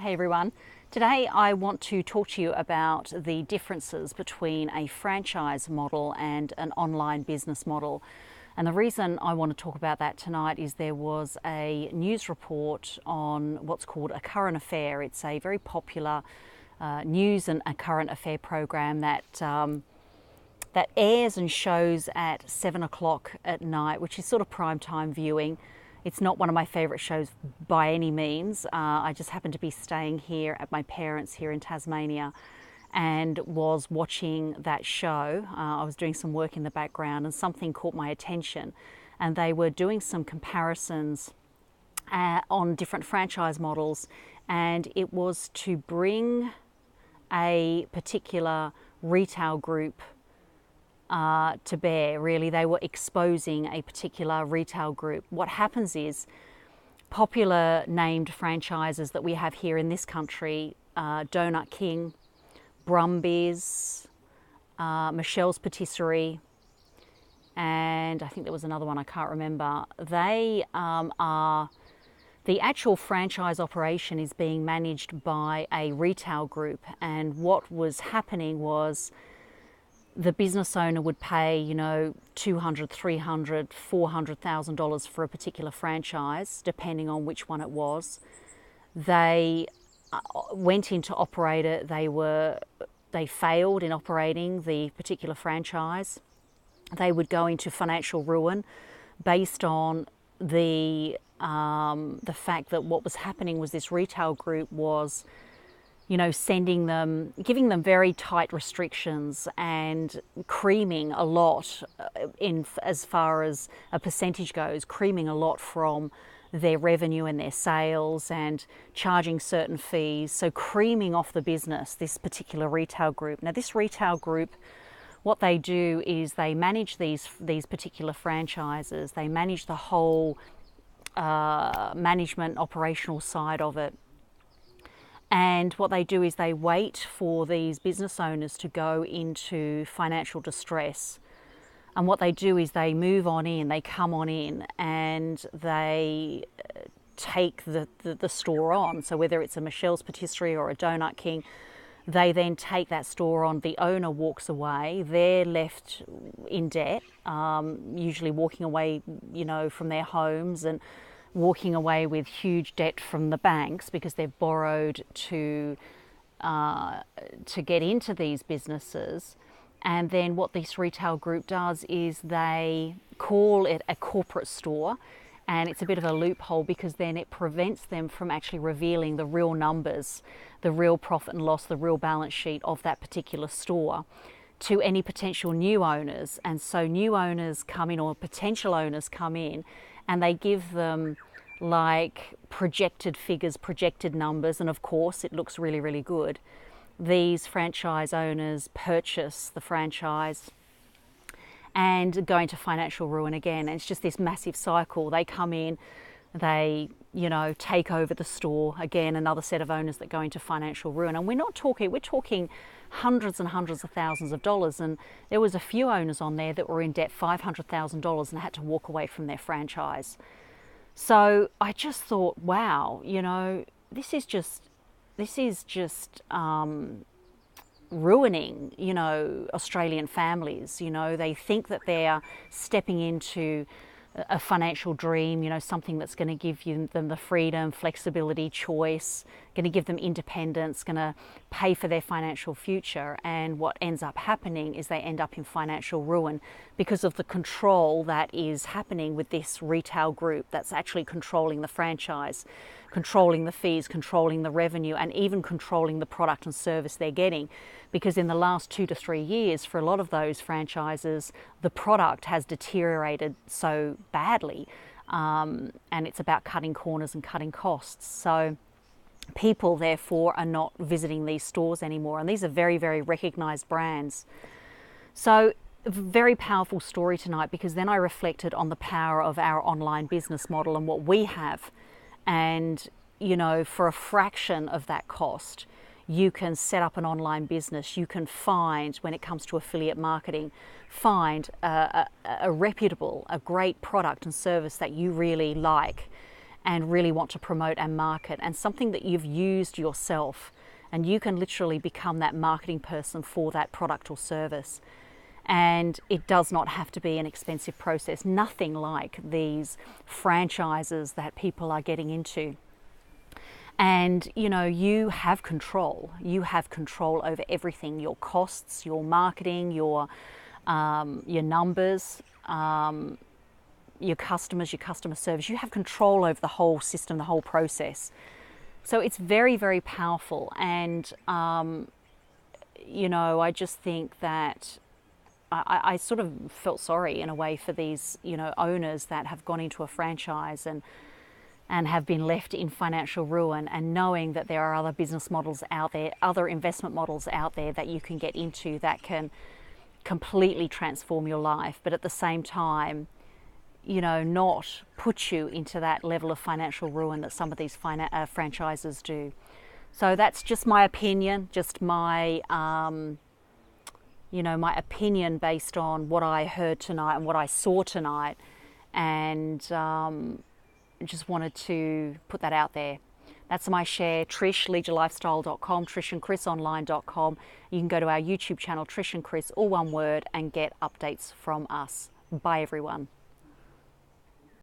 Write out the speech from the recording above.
Hey everyone. Today I want to talk to you about the differences between a franchise model and an online business model. And the reason I want to talk about that tonight is there was a news report on what's called A Current Affair. It's a very popular news and a current affair program that airs and shows at 7 o'clock at night, which is sort of prime time viewing. It's not one of my favourite shows by any means. I just happened to be staying here at my parents' here in Tasmania and was watching that show. I was doing some work in the background and something caught my attention, and they were doing some comparisons on different franchise models, and it was to bring a particular retail group to bear. Really, they were exposing a particular retail group. What happens is popular named franchises that we have here in this country, Donut King, Brumby's, Michel's Patisserie, and I think there was another one I can't remember. They are the actual franchise operation is being managed by a retail group, and what was happening was the business owner would pay, $200,000, $300,000, $400,000 for a particular franchise, depending on which one it was. They went in to operate it. They failed in operating the particular franchise. They would go into financial ruin based on the fact that what was happening was this retail group was giving them very tight restrictions and creaming a lot in as far as a percentage goes, creaming a lot from their revenue and their sales and charging certain fees. So creaming off the business, this particular retail group. Now this retail group, what they do is they manage these particular franchises. They manage the whole management operational side of it. And what they do is they wait for these business owners to go into financial distress. And what they do is they move on in, they come on in, and they take the store on. So whether it's a Michel's Patisserie or a Donut King, they then take that store on. The owner walks away. They're left in debt, usually walking away, from their homes and walking away with huge debt from the banks because they've borrowed to get into these businesses. And then what this retail group does is they call it a corporate store, and it's a bit of a loophole because then it prevents them from actually revealing the real numbers, the real profit and loss, the real balance sheet of that particular store to any potential new owners. And so new owners come in, or potential owners come in, and they give them like projected figures, projected numbers, and of course it looks really, really good. These franchise owners purchase the franchise and go into financial ruin again. And it's just this massive cycle. They come in, they take over the store, again another set of owners that go into financial ruin. And we're talking hundreds and hundreds of thousands of dollars. And there was a few owners on there that were in debt $500,000 and had to walk away from their franchise. So I just thought, wow, this is just ruining, Australian families. They think that they're stepping into a financial dream, something that's going to give them the freedom, flexibility, choice, going to give them independence, going to pay for their financial future. And what ends up happening is they end up in financial ruin because of the control that is happening with this retail group that's actually controlling the franchise, controlling the fees, controlling the revenue, and even controlling the product and service they're getting. Because in the last 2 to 3 years, for a lot of those franchises, the product has deteriorated so badly, and it's about cutting corners and cutting costs. So people, therefore, are not visiting these stores anymore, and these are very, very recognised brands. So very powerful story tonight, because then I reflected on the power of our online business model and what we have. And, for a fraction of that cost, you can set up an online business. You can find, when it comes to affiliate marketing, a reputable, a great product and service that you really like, and really want to promote and market, and something that you've used yourself, and you can literally become that marketing person for that product or service. And it does not have to be an expensive process, nothing like these franchises that people are getting into. And you know, you have control over everything, your costs, your marketing, your numbers, your customers, your customer service. You have control over the whole system, the whole process. So it's very, very powerful. And you know, I just think that I sort of felt sorry in a way for these, you know, owners that have gone into a franchise and have been left in financial ruin, and knowing that there are other business models out there, other investment models out there that you can get into that can completely transform your life, but at the same time, you know, not put you into that level of financial ruin that some of these franchises do. So that's just my opinion, just my you know, my opinion based on what I heard tonight and what I saw tonight, and just wanted to put that out there. That's my share. Trish, leadyourlifestyle.com, trishandchrisonline.com. You can go to our YouTube channel, Trish and Chris, all one word, and get updates from us. Bye, everyone.